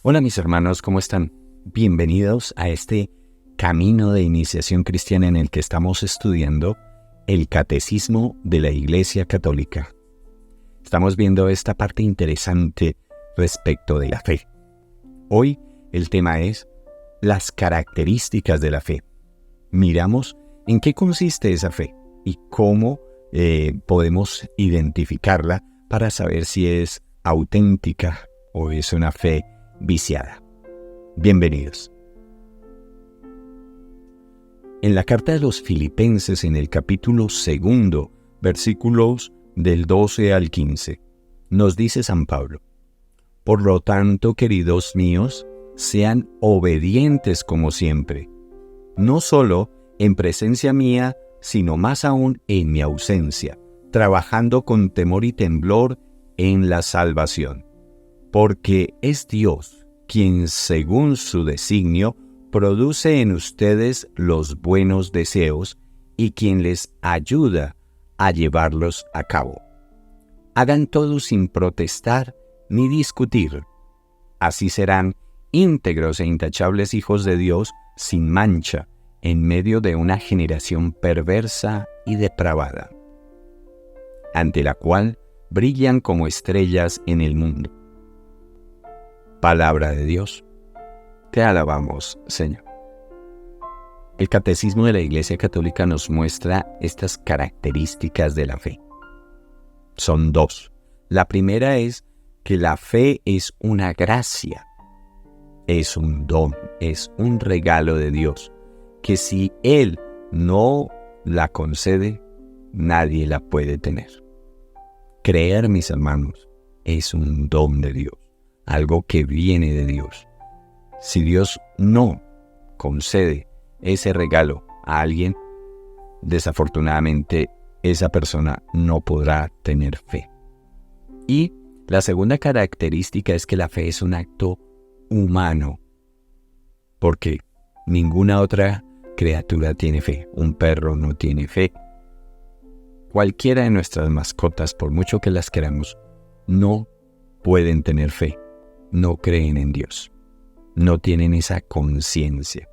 Hola mis hermanos, ¿cómo están? Bienvenidos a este camino de iniciación cristiana en el que estamos estudiando el Catecismo de la Iglesia Católica. Estamos viendo esta parte interesante respecto de la fe. Hoy el tema es las características de la fe. Miramos en qué consiste esa fe y cómo podemos identificarla para saber si es auténtica o es una fe viciada. Bienvenidos. En la carta de los Filipenses, en el capítulo 2, versículos del 12 al 15, nos dice San Pablo: Por lo tanto, queridos míos, sean obedientes como siempre, no solo en presencia mía, sino más aún en mi ausencia, trabajando con temor y temblor en la salvación. Porque es Dios quien, según su designio, produce en ustedes los buenos deseos y quien les ayuda a llevarlos a cabo. Hagan todo sin protestar ni discutir. Así serán íntegros e intachables hijos de Dios sin mancha, en medio de una generación perversa y depravada, ante la cual brillan como estrellas en el mundo. Palabra de Dios. Te alabamos, Señor. El Catecismo de la Iglesia Católica nos muestra estas características de la fe. Son dos. La primera es que la fe es una gracia, es un don, es un regalo de Dios, que si Él no la concede, nadie la puede tener. Creer, mis hermanos, es un don de Dios, algo que viene de Dios. Si Dios no concede ese regalo a alguien, desafortunadamente esa persona no podrá tener fe. Y la segunda característica es que la fe es un acto humano, porque ninguna otra criatura tiene fe. Un perro no tiene fe. Cualquiera de nuestras mascotas, por mucho que las queramos, no pueden tener fe. No creen en Dios. No tienen esa conciencia.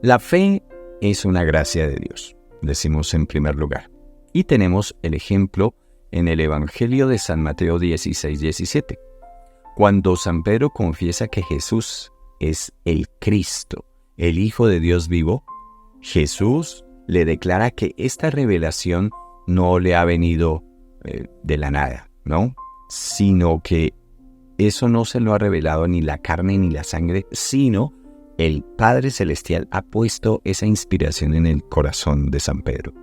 La fe es una gracia de Dios, decimos en primer lugar. Y tenemos el ejemplo en el Evangelio de San Mateo 16:17. Cuando San Pedro confiesa que Jesús es el Cristo, el Hijo de Dios vivo, Jesús le declara que esta revelación no le ha venido de la nada, ¿no? Sino que eso no se lo ha revelado ni la carne ni la sangre, sino el Padre Celestial ha puesto esa inspiración en el corazón de San Pedro.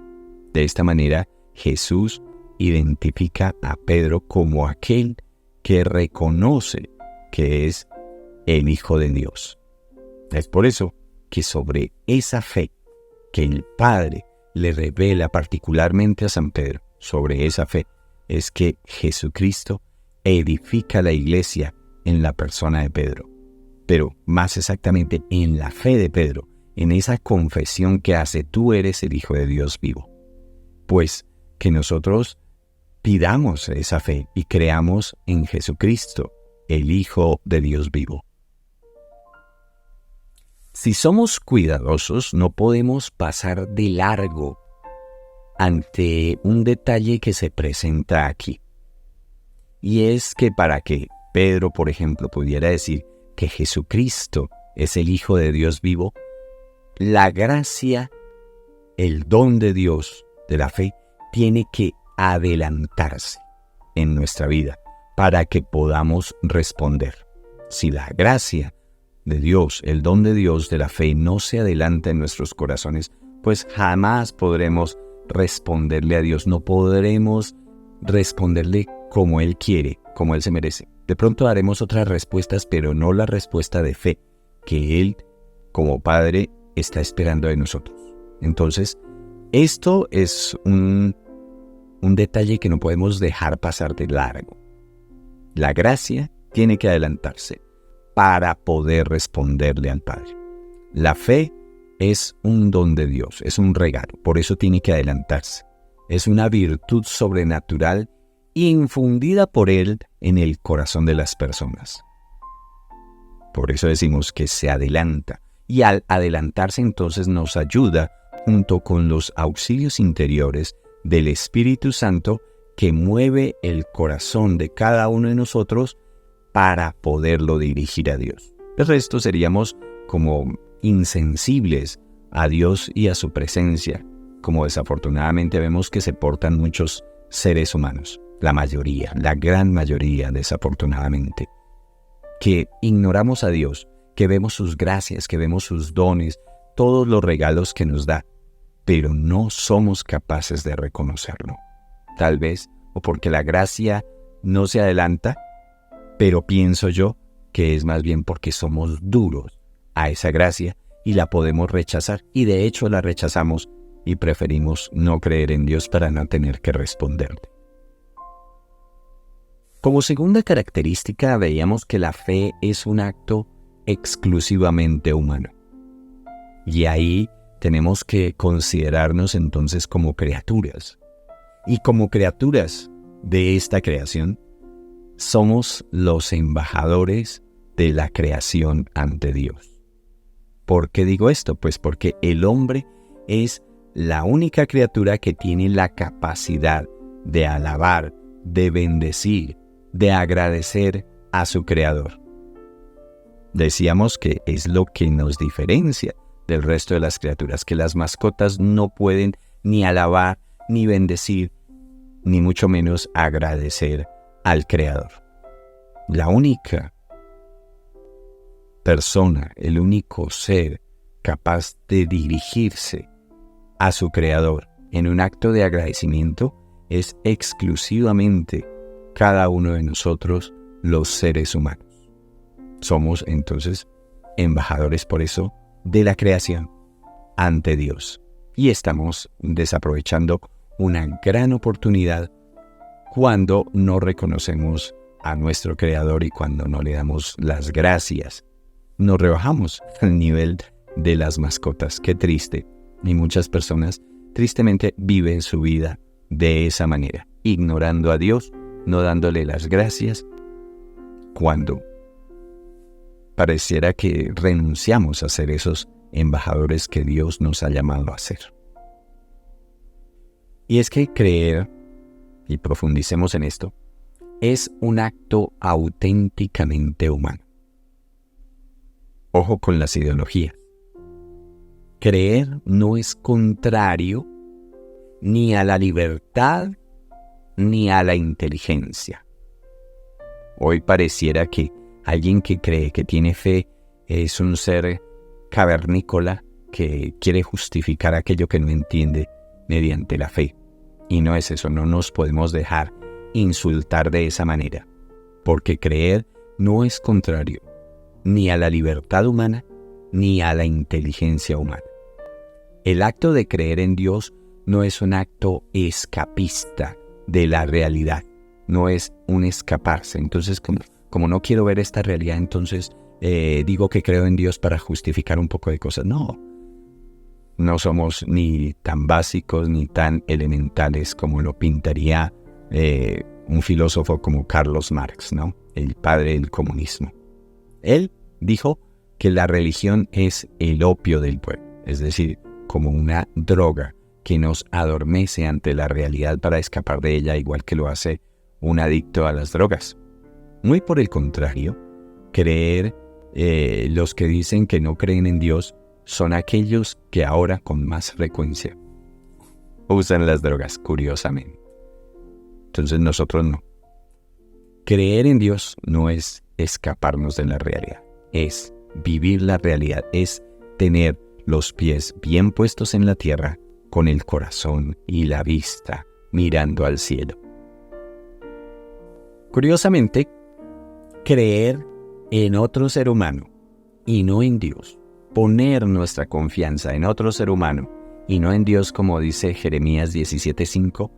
De esta manera, Jesús identifica a Pedro como aquel que reconoce que es el Hijo de Dios. Es por eso que sobre esa fe que el Padre le revela particularmente a San Pedro, sobre esa fe es que Jesucristo edifica la iglesia en la persona de Pedro. Pero más exactamente en la fe de Pedro, en esa confesión que hace: tú eres el Hijo de Dios vivo. Pues que nosotros pidamos esa fe y creamos en Jesucristo, el Hijo de Dios vivo. Si somos cuidadosos, no podemos pasar de largo ante un detalle que se presenta aquí. Y es que para que Pedro, por ejemplo, pudiera decir que Jesucristo es el Hijo de Dios vivo, la gracia, el don de Dios de la fe, tiene que adelantarse en nuestra vida para que podamos responder. Si la gracia de Dios, el don de Dios de la fe no se adelanta en nuestros corazones, pues jamás podremos responderle a Dios, no podremos responderle como Él quiere, como Él se merece. De pronto daremos otras respuestas, pero no la respuesta de fe que Él, como Padre, está esperando de nosotros. Entonces, esto es un detalle que no podemos dejar pasar de largo. La gracia tiene que adelantarse para poder responderle al Padre. La fe es un don de Dios, es un regalo, por eso tiene que adelantarse. Es una virtud sobrenatural infundida por Él en el corazón de las personas. Por eso decimos que se adelanta. Y al adelantarse entonces nos ayuda junto con los auxilios interiores del Espíritu Santo que mueve el corazón de cada uno de nosotros para poderlo dirigir a Dios. El resto seríamos como insensibles a Dios y a su presencia, como desafortunadamente vemos que se portan muchos seres humanos, la mayoría, la gran mayoría desafortunadamente, que ignoramos a Dios, que vemos sus gracias, que vemos sus dones, todos los regalos que nos da, pero no somos capaces de reconocerlo. Tal vez, o porque la gracia no se adelanta, pero pienso yo que es más bien porque somos duros a esa gracia y la podemos rechazar, y de hecho la rechazamos y preferimos no creer en Dios para no tener que responderle. Como segunda característica veíamos que la fe es un acto exclusivamente humano. Y ahí tenemos que considerarnos entonces como criaturas. Y como criaturas de esta creación, somos los embajadores de la creación ante Dios. ¿Por qué digo esto? Pues porque el hombre es la única criatura que tiene la capacidad de alabar, de bendecir, de agradecer a su Creador. Decíamos que es lo que nos diferencia del resto de las criaturas, que las mascotas no pueden ni alabar, ni bendecir, ni mucho menos agradecer al Creador. La única persona, el único ser capaz de dirigirse a su Creador en un acto de agradecimiento es exclusivamente cada uno de nosotros, los seres humanos. Somos entonces embajadores por eso de la creación ante Dios. Y estamos desaprovechando una gran oportunidad cuando no reconocemos a nuestro Creador y cuando no le damos las gracias. Nos rebajamos al nivel de las mascotas. Qué triste. Y muchas personas tristemente viven su vida de esa manera, ignorando a Dios, no dándole las gracias, cuando pareciera que renunciamos a ser esos embajadores que Dios nos ha llamado a ser. Y es que creer, y profundicemos en esto, es un acto auténticamente humano. Ojo con las ideologías. Creer no es contrario ni a la libertad ni a la inteligencia. Hoy pareciera que alguien que cree, que tiene fe, es un ser cavernícola que quiere justificar aquello que no entiende mediante la fe. Y no es eso, no nos podemos dejar insultar de esa manera, porque creer no es contrario ni a la libertad humana ni a la inteligencia humana. El acto de creer en Dios no es un acto escapista de la realidad, no es un escaparse. Entonces, como no quiero ver esta realidad, entonces digo que creo en Dios para justificar un poco de cosas. No somos ni tan básicos ni tan elementales como lo pintaría un filósofo como Carlos Marx, ¿no? El padre del comunismo. Él dijo que la religión es el opio del pueblo, es decir, como una droga que nos adormece ante la realidad para escapar de ella, igual que lo hace un adicto a las drogas. Muy por el contrario, los que dicen que no creen en Dios son aquellos que ahora con más frecuencia usan las drogas, curiosamente. Entonces nosotros no. Creer en Dios no es escaparnos de la realidad, es vivir la realidad, es tener los pies bien puestos en la tierra, con el corazón y la vista mirando al cielo. Curiosamente, creer en otro ser humano y no en Dios, poner nuestra confianza en otro ser humano y no en Dios, como dice Jeremías 17:5,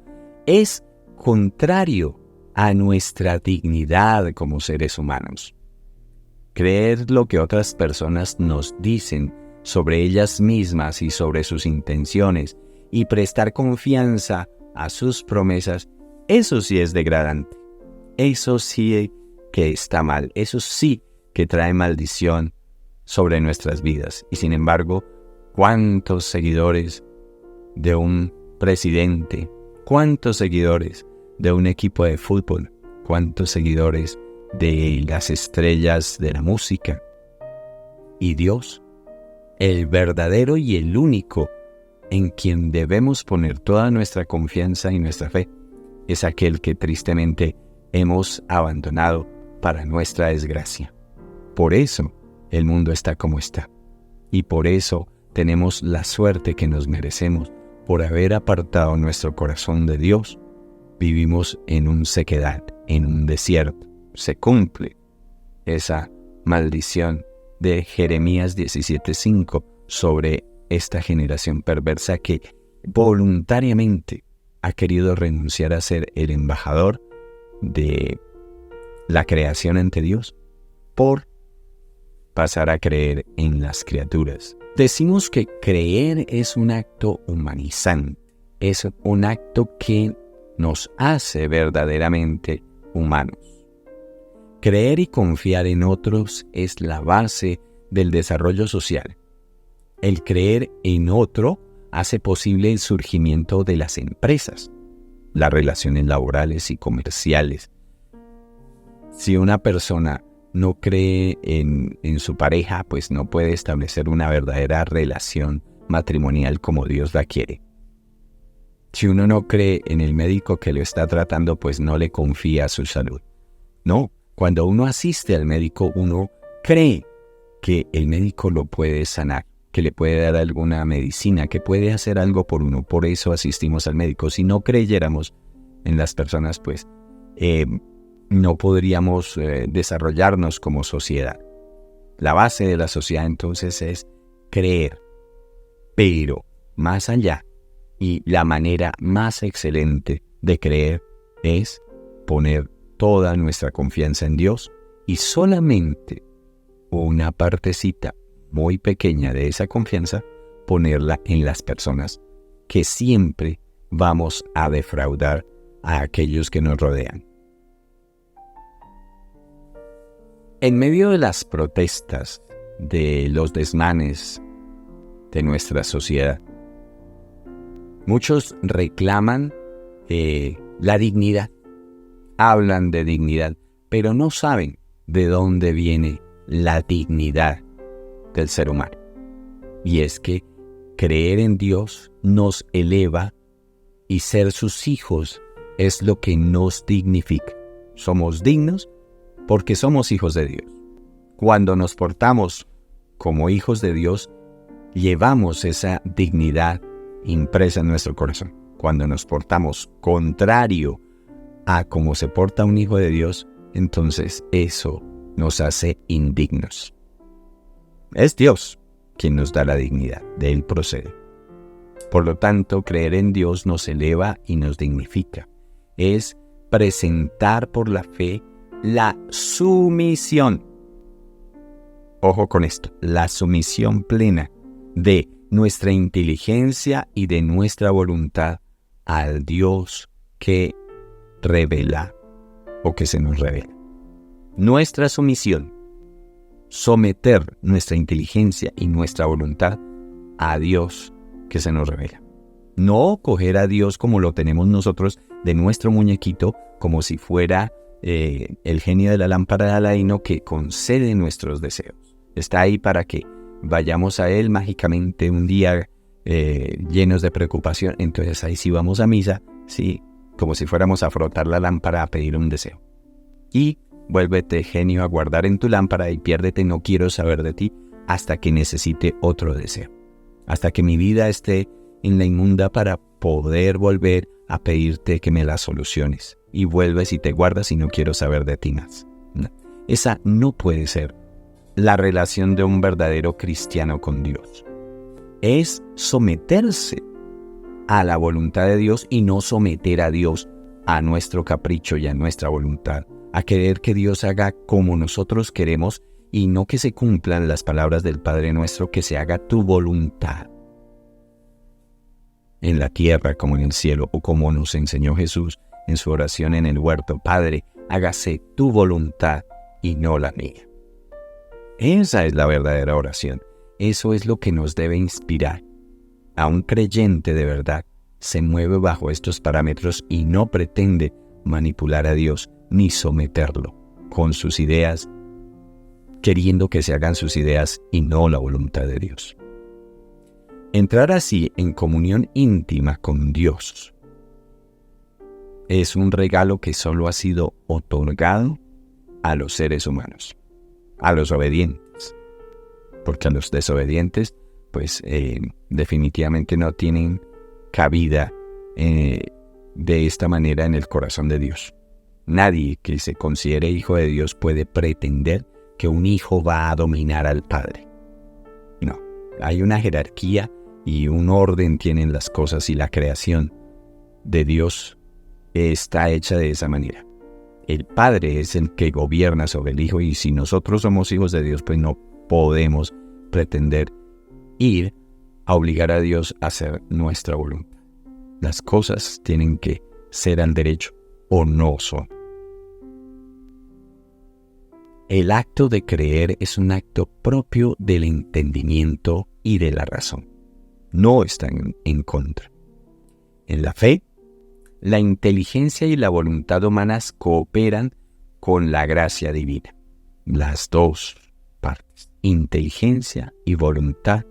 es contrario a nuestra dignidad como seres humanos. Creer lo que otras personas nos dicen sobre ellas mismas y sobre sus intenciones y prestar confianza a sus promesas, eso sí es degradante. Eso sí que está mal. Eso sí que trae maldición sobre nuestras vidas. Y sin embargo, ¿cuántos seguidores de un presidente? ¿Cuántos seguidores de un equipo de fútbol? ¿Cuántos seguidores de las estrellas de la música? Y Dios, el verdadero y el único en quien debemos poner toda nuestra confianza y nuestra fe, es aquel que tristemente hemos abandonado para nuestra desgracia. Por eso el mundo está como está. Y por eso tenemos la suerte que nos merecemos por haber apartado nuestro corazón de Dios. Vivimos en una sequedad, en un desierto. Se cumple esa maldición de Jeremías 17:5 sobre esta generación perversa que voluntariamente ha querido renunciar a ser el embajador de la creación ante Dios por pasar a creer en las criaturas. Decimos que creer es un acto humanizante, es un acto que nos hace verdaderamente humanos. Creer y confiar en otros es la base del desarrollo social. El creer en otro hace posible el surgimiento de las empresas, las relaciones laborales y comerciales. Si una persona no cree en su pareja, pues no puede establecer una verdadera relación matrimonial como Dios la quiere. Si uno no cree en el médico que lo está tratando, pues no le confía su salud. No, cuando uno asiste al médico, uno cree que el médico lo puede sanar, que le puede dar alguna medicina, que puede hacer algo por uno. Por eso asistimos al médico. Si no creyéramos en las personas, pues no podríamos desarrollarnos como sociedad. La base de la sociedad entonces es creer, pero más allá, y la manera más excelente de creer es poner toda nuestra confianza en Dios y solamente una partecita muy pequeña de esa confianza ponerla en las personas, que siempre vamos a defraudar a aquellos que nos rodean. En medio de las protestas, de los desmanes de nuestra sociedad, muchos reclaman la dignidad, hablan de dignidad, pero no saben de dónde viene la dignidad del ser humano. Y es que creer en Dios nos eleva y ser sus hijos es lo que nos dignifica. Somos dignos porque somos hijos de Dios. Cuando nos portamos como hijos de Dios, llevamos esa dignidad impresa en nuestro corazón. Cuando nos portamos contrario a cómo se porta un hijo de Dios, entonces eso nos hace indignos. Es Dios quien nos da la dignidad, de Él procede. Por lo tanto, creer en Dios nos eleva y nos dignifica. Es presentar por la fe la sumisión. Ojo con esto, la sumisión plena de nuestra inteligencia y de nuestra voluntad al Dios que revela o que se nos revela. Nuestra sumisión, someter nuestra inteligencia y nuestra voluntad a Dios que se nos revela. No coger a Dios como lo tenemos nosotros de nuestro muñequito, como si fuera el genio de la lámpara de Aladino que concede nuestros deseos. Está ahí para que vayamos a Él mágicamente un día llenos de preocupación. Entonces ahí sí vamos a misa, sí, como si fuéramos a frotar la lámpara a pedir un deseo. Y vuélvete, genio, a guardar en tu lámpara y piérdete, no quiero saber de ti hasta que necesite otro deseo. Hasta que mi vida esté en la inmunda para poder volver a pedirte que me la soluciones. Y vuelves y te guardas y no quiero saber de ti más. No. Esa no puede ser la relación de un verdadero cristiano con Dios. Es someterse a la voluntad de Dios y no someter a Dios a nuestro capricho y a nuestra voluntad. A querer que Dios haga como nosotros queremos y no que se cumplan las palabras del Padre Nuestro, que se haga tu voluntad. En la tierra como en el cielo, o como nos enseñó Jesús en su oración en el huerto: Padre, hágase tu voluntad y no la mía. Esa es la verdadera oración. Eso es lo que nos debe inspirar. A un creyente de verdad se mueve bajo estos parámetros y no pretende manipular a Dios ni someterlo con sus ideas, queriendo que se hagan sus ideas y no la voluntad de Dios. Entrar así en comunión íntima con Dios es un regalo que solo ha sido otorgado a los seres humanos, a los obedientes, porque a los desobedientes pues definitivamente no tienen cabida de esta manera en el corazón de Dios. Nadie que se considere hijo de Dios puede pretender que un hijo va a dominar al padre. No, hay una jerarquía y un orden tienen las cosas, y la creación de Dios está hecha de esa manera. El Padre es el que gobierna sobre el Hijo, y si nosotros somos hijos de Dios, pues no podemos pretender ir a obligar a Dios a hacer nuestra voluntad. Las cosas tienen que ser al derecho o no son. El acto de creer es un acto propio del entendimiento y de la razón. No están en contra. En la fe, la inteligencia y la voluntad humanas cooperan con la gracia divina. Las dos partes, inteligencia y voluntad,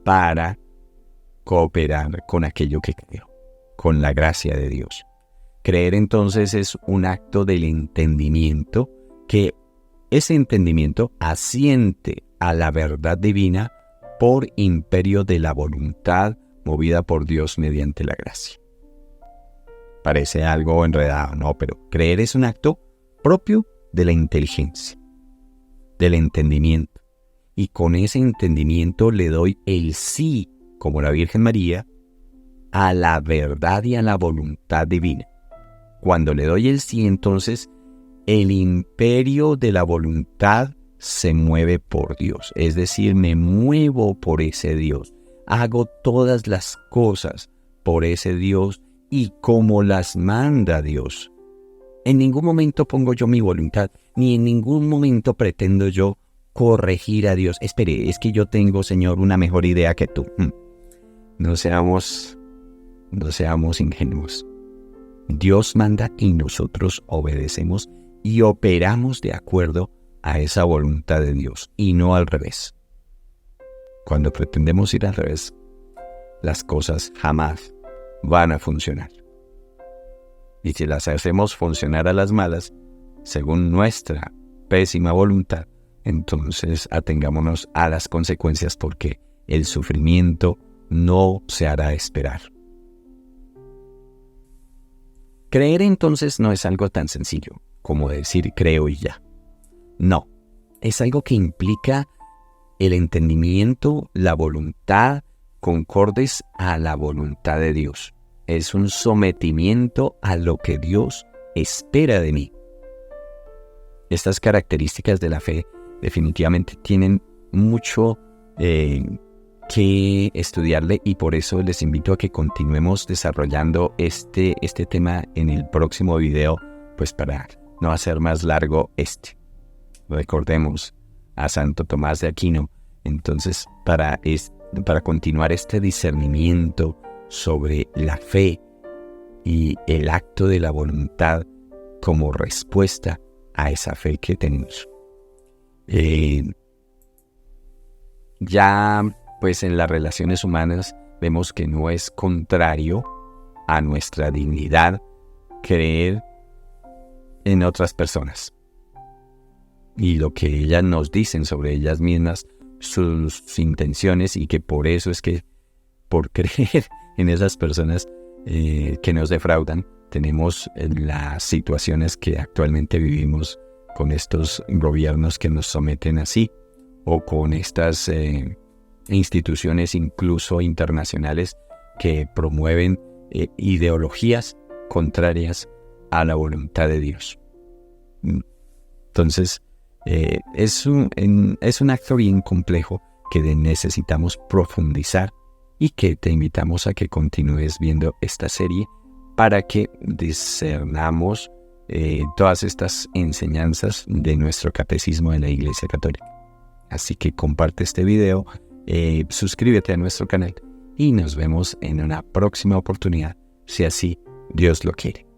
para cooperar con aquello que creo, con la gracia de Dios. Creer entonces es un acto del entendimiento, que ese entendimiento asiente a la verdad divina por imperio de la voluntad movida por Dios mediante la gracia. Parece algo enredado, ¿no? Pero creer es un acto propio de la inteligencia, del entendimiento. Y con ese entendimiento le doy el sí, como la Virgen María, a la verdad y a la voluntad divina. Cuando le doy el sí, entonces el imperio de la voluntad se mueve por Dios. Es decir, me muevo por ese Dios. Hago todas las cosas por ese Dios y como las manda Dios. En ningún momento pongo yo mi voluntad, ni en ningún momento pretendo yo corregir a Dios. Espere, es que yo tengo, Señor, una mejor idea que tú. No seamos ingenuos. Dios manda y nosotros obedecemos y operamos de acuerdo a esa voluntad de Dios y no al revés. Cuando pretendemos ir al revés, las cosas jamás van a funcionar. Y si las hacemos funcionar a las malas, según nuestra pésima voluntad, entonces atengámonos a las consecuencias, porque el sufrimiento no se hará esperar. Creer entonces no es algo tan sencillo como decir creo y ya. No, es algo que implica el entendimiento, la voluntad, concordes a la voluntad de Dios. Es un sometimiento a lo que Dios espera de mí. Estas características de la fe definitivamente tienen mucho que estudiarle, y por eso les invito a que continuemos desarrollando este tema en el próximo video, pues para no hacer más largo este. Recordemos a Santo Tomás de Aquino. Entonces, para continuar este discernimiento sobre la fe y el acto de la voluntad como respuesta a esa fe que tenemos. Ya pues en las relaciones humanas vemos que no es contrario a nuestra dignidad creer en otras personas y lo que ellas nos dicen sobre ellas mismas, sus intenciones, y que por eso es que por creer en esas personas que nos defraudan, tenemos las situaciones que actualmente vivimos con estos gobiernos que nos someten así, o con estas instituciones incluso internacionales que promueven ideologías contrarias a la voluntad de Dios. Entonces, es un acto bien complejo que necesitamos profundizar, y que te invitamos a que continúes viendo esta serie para que discernamos todas estas enseñanzas de nuestro catecismo de la Iglesia Católica. Así que comparte este video, suscríbete a nuestro canal y nos vemos en una próxima oportunidad, si así Dios lo quiere.